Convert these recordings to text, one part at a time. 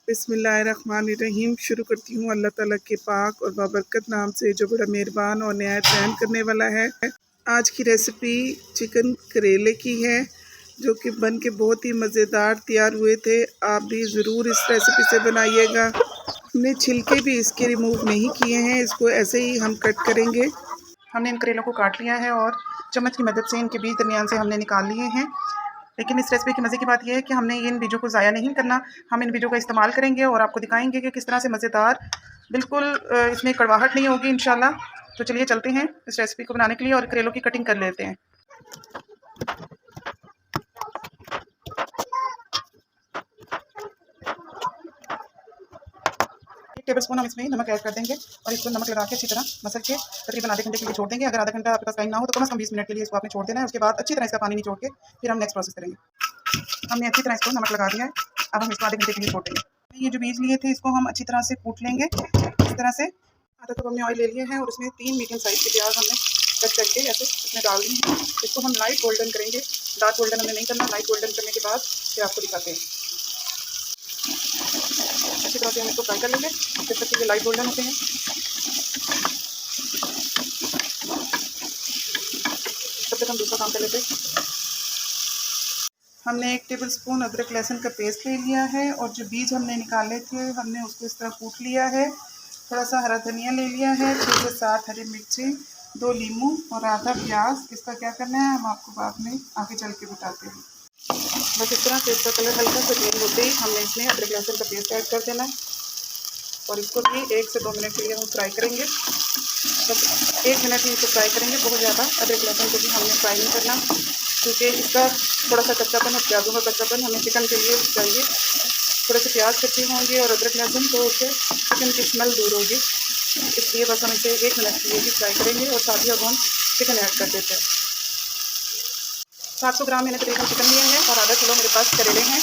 बिस्मिल्लाहिर्रहमानिर्रहीम। शुरू करती हूँ अल्लाह ताला के पाक और बाबरकत नाम से जो बड़ा मेहरबान और नहायत रहम करने वाला है। आज की रेसिपी चिकन करेले की है जो कि बन के बहुत ही मज़ेदार तैयार हुए थे। आप भी ज़रूर इस रेसिपी से बनाइएगा। हमने छिलके भी इसके रिमूव नहीं किए हैं, इसको ऐसे ही हम कट करेंगे। हमने इन करेलों को काट लिया है और चम्मच की मदद से इनके बीज दरमियान से हमने निकाल लिए हैं। लेकिन इस रेसिपी की मज़े की बात यह है कि हमने इन बीजों को ज़ाया नहीं करना, हम इन बीजों का इस्तेमाल करेंगे और आपको दिखाएंगे कि किस तरह से मज़ेदार, बिल्कुल इसमें कड़वाहट नहीं होगी इंशाल्लाह। तो चलिए चलते हैं इस रेसिपी को बनाने के लिए और करेलों की कटिंग कर लेते हैं। टेबल स्पून हम इसमें नमक ऐड कर देंगे और इसको नमक लगा के अच्छी तरह मसल के तकरीबन आधे घंटे के लिए छोड़ देंगे। अगर आधा घंटा आपके पास टाइम ना हो तो कम से कम 20 मिनट के लिए इसको आपने छोड़ देना है। उसके बाद अच्छी तरह इसका पानी निचोड़ के फिर हम नेक्स्ट प्रोसेस करेंगे। हमने अच्छी तरह इसको नमक लगा दिया है, अब हम इसको आधे घंटे के लिए छोड़ देंगे। ये जो बीज लिए थे इसको हम अच्छी तरह से कूट लेंगे। इस तरह से आधा कप हमने ऑयल ले लिया है और उसमें 3 मीडियम साइज़ के प्याज हमने कट करके ऐसे इसमें डाल दिए हैं। इसको हम लाइट गोल्डन करेंगे, डार्क गोल्डन हमें नहीं करना। लाइट गोल्डन करने के बाद फिर आपको दिखाते हैं। अच्छी तरह से हम इसको फ्राई कर लेंगे जब तक कि ये लाइट गोल्डन होते हैं। तब तक हम दूसरा काम कर लेते हैं। हमने 1 टेबल स्पून अदरक लहसुन का पेस्ट ले लिया है और जो बीज हमने निकाले थे हमने उसको इस तरह कूट लिया है। थोड़ा सा हरा धनिया ले लिया है, 6 से 7 हरी मिर्ची, 2 नींबू और आधा प्याज। इसका क्या करना है हम आपको बाद में आगे चल के बताते हैं। बस इस तरह से इसका कलर हल्का सा चेंज होते ही हमने इसमें अदरक लहसुन का पेस्ट ऐड कर देना है और इसको भी 1 से 2 मिनट के लिए हम फ्राई करेंगे। बस 1 मिनट ही इसको फ्राई करेंगे, बहुत ज़्यादा अदरक लहसुन को भी हमने फ्राई नहीं करना क्योंकि इसका थोड़ा सा कच्चापन और प्याज़ों का कच्चापन हमें चिकन के लिए चाहिए। थोड़े से प्याज कच्चे होंगे और अदरक लहसुन तो उससे चिकन की स्मेल दूर होगी, इसलिए बस हम इसे 1 मिनट के लिए भी फ्राई करेंगे और साथ ही अब हम चिकन ऐड कर देते हैं। 700 ग्राम मैंने तकरीबन चिकन लिया है और आधा किलो मेरे पास करेले हैं।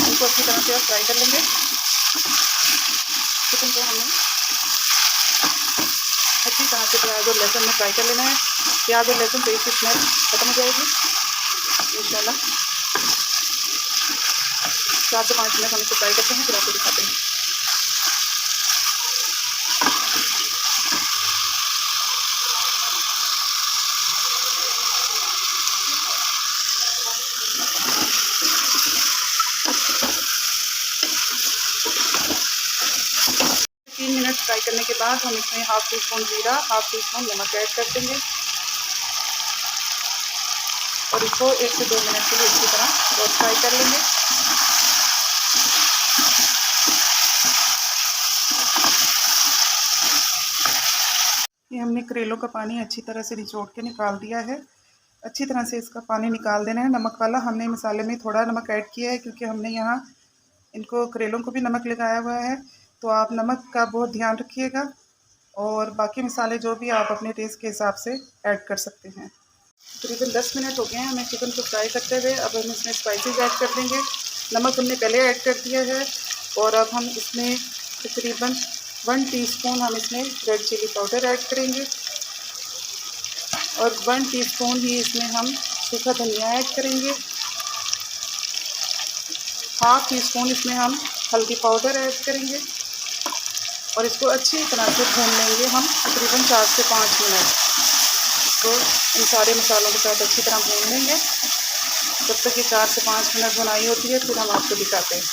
इनको अच्छी तरह से आप फ्राई कर लेंगे। चिकन को हमने अच्छी तरह से प्याज और लहसुन में फ्राई कर लेना है। प्याज और लहसुन से इसकी स्मेल खत्म हो जाएगी इंशाल्लाह। 4 से 5 मिनट हम इसको फ्राई करते हैं, फिर आपको दिखाते हैं। फ्राई करने के बाद हम इसमें 1/2 टीस्पून जीरा, 1/2 टीस्पून नमक ऐड कर देंगे और इसको 1 से 2 मिनट के लिए अच्छी तरह रोस्ट फ्राई कर लेंगे। ये हमने करेलों का पानी अच्छी तरह से निचोड़ के निकाल दिया है। अच्छी तरह से इसका पानी निकाल देना है। नमक वाला हमने मसाले में थोड़ा नमक ऐड किया है क्योंकि हमने यहाँ इनको करेलों को भी नमक लगाया हुआ है, तो आप नमक का बहुत ध्यान रखिएगा और बाकी मसाले जो भी आप अपने टेस्ट के हिसाब से ऐड कर सकते हैं। तकरीबन 10 मिनट हो गए हैं हमें चिकन को फ्राई करते हुए। अब हम इसमें स्पाइसेस ऐड कर देंगे। नमक हमने पहले ऐड कर दिया है और अब हम इसमें तकरीबन 1 टीस्पून हम इसमें रेड चिली पाउडर ऐड करेंगे और 1 टीस्पून ही इसमें हम सूखा धनिया ऐड करेंगे। 1/2 टीस्पून इसमें हम हल्दी पाउडर ऐड करेंगे और इसको अच्छी तरह से भून लेंगे हम तकरीबन 4 से 5 मिनट। तो इन सारे मसालों के साथ अच्छी तरह भून लेंगे। जब तक ये 4 से 5 मिनट भुनाई होती है फिर हम आपको दिखाते हैं।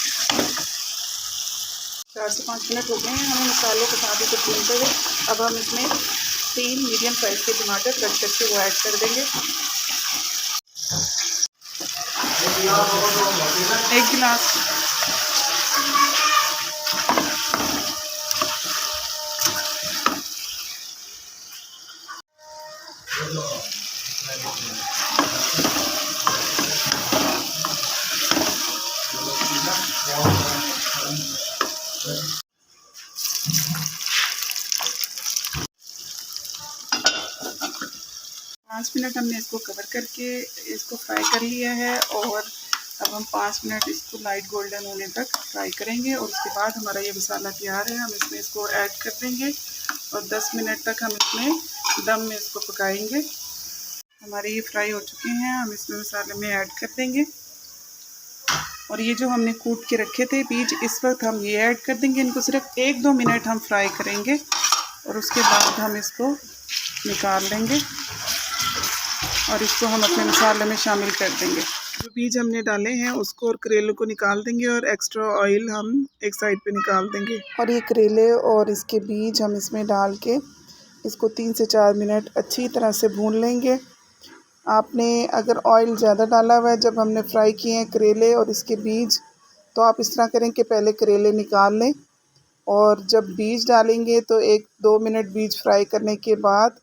4 से 5 मिनट हो गए हैं हमें मसालों के साथ इसे भूनते हुए। अब हम इसमें 3 मीडियम साइज़ के टमाटर कट करके वो ऐड कर देंगे। 1 गिलास। पाँच मिनट हमने इसको कवर करके इसको फ्राई कर लिया है और अब हम 5 मिनट इसको लाइट गोल्डन होने तक फ्राई करेंगे और उसके बाद हमारा ये मसाला तैयार है। हम इसमें इसको ऐड कर देंगे और 10 मिनट तक हम इसमें दम में इसको पकाएंगे। हमारे ये फ्राई हो चुके हैं, हम इसमें मसाले में ऐड कर देंगे और ये जो हमने कूट के रखे थे बीज, इस वक्त हम ये ऐड कर देंगे। इनको सिर्फ 1-2 मिनट हम फ्राई करेंगे और उसके बाद हम इसको निकाल लेंगे और इसको हम अपने मसाले में शामिल कर देंगे। जो बीज हमने डाले हैं उसको और करेलों को निकाल देंगे और एक्स्ट्रा ऑयल हम एक साइड पे निकाल देंगे। और ये करेले और इसके बीज हम इसमें डाल के इसको 3 से 4 मिनट अच्छी तरह से भून लेंगे। आपने अगर ऑयल ज़्यादा डाला हुआ है जब हमने फ्राई किए हैं करेले और इसके बीज, तो आप इस तरह करें कि पहले करेले निकाल लें और जब बीज डालेंगे तो 1-2 मिनट बीज फ्राई करने के बाद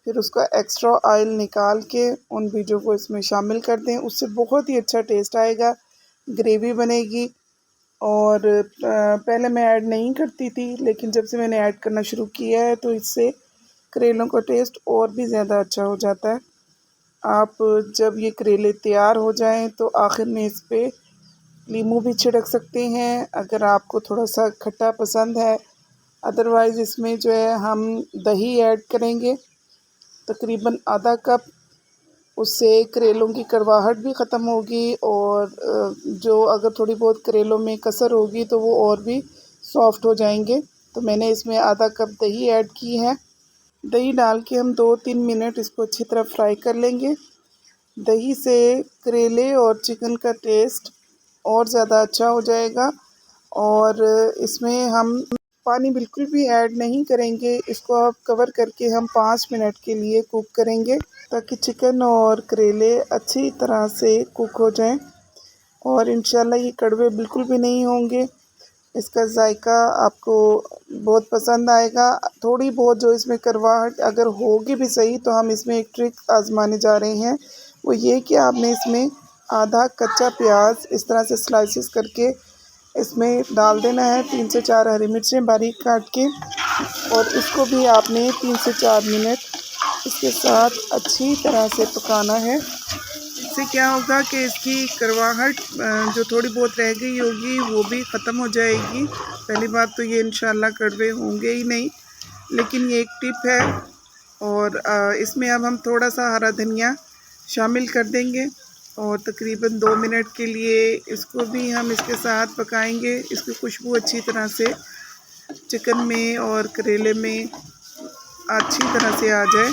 फिर उसका एक्स्ट्रा ऑयल निकाल के उन बीजों को इसमें शामिल कर दें। उससे बहुत ही अच्छा टेस्ट आएगा, ग्रेवी बनेगी। और पहले मैं ऐड नहीं करती थी, लेकिन जब से मैंने ऐड करना शुरू किया है तो इससे करेलों का टेस्ट और भी ज़्यादा अच्छा हो जाता है। आप जब ये करेले तैयार हो जाएं तो आखिर में इस पर नींबू भी छिड़क सकते हैं अगर आपको थोड़ा सा खट्टा पसंद है। अदरवाइज़ इसमें जो है हम दही ऐड करेंगे तकरीबन आधा कप। उससे करेलों की कड़वाहट भी ख़त्म होगी और जो अगर थोड़ी बहुत करेलों में कसर होगी तो वो और भी सॉफ़्ट हो जाएंगे। तो मैंने इसमें आधा कप दही ऐड की है। दही डाल के हम 2-3 मिनट इसको अच्छी तरह फ्राई कर लेंगे। दही से करेले और चिकन का टेस्ट और ज़्यादा अच्छा हो जाएगा। और इसमें हम पानी बिल्कुल भी ऐड नहीं करेंगे। इसको आप कवर करके हम 5 मिनट के लिए कुक करेंगे ताकि चिकन और करेले अच्छी तरह से कुक हो जाएं और इंशाल्लाह ये कड़वे बिल्कुल भी नहीं होंगे। इसका जायका आपको बहुत पसंद आएगा। थोड़ी बहुत जो इसमें करवाहट अगर होगी भी सही, तो हम इसमें एक ट्रिक आजमाने जा रहे हैं। वो ये कि आपने इसमें आधा कच्चा प्याज इस तरह से स्लाइसेस करके इसमें डाल देना है, 3 से 4 हरी मिर्चें बारीक काट के, और इसको भी आपने 3 से 4 मिनट इसके साथ अच्छी तरह से पकाना है। इससे क्या होगा कि इसकी करवाहट जो थोड़ी बहुत रह गई होगी वो भी ख़त्म हो जाएगी। पहली बात तो ये इंशाल्लाह कड़वे होंगे ही नहीं, लेकिन ये एक टिप है। और इसमें अब हम थोड़ा सा हरा धनिया शामिल कर देंगे और तकरीबन 2 मिनट के लिए इसको भी हम इसके साथ पकाएंगे। इसकी खुशबू अच्छी तरह से चिकन में और करेले में अच्छी तरह से आ जाए।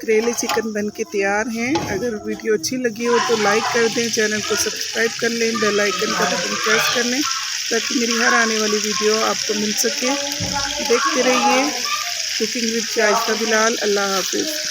करेले चिकन बन के तैयार हैं। अगर वीडियो अच्छी लगी हो तो लाइक कर दें, चैनल को सब्सक्राइब कर लें, बेल आइकन का बटन प्रेस कर लें ताकि मेरी हर आने वाली वीडियो आपको मिल सके। देखते रहिए कुकिंग विद शाइस्ता बिलाल। अल्लाह हाफिज़।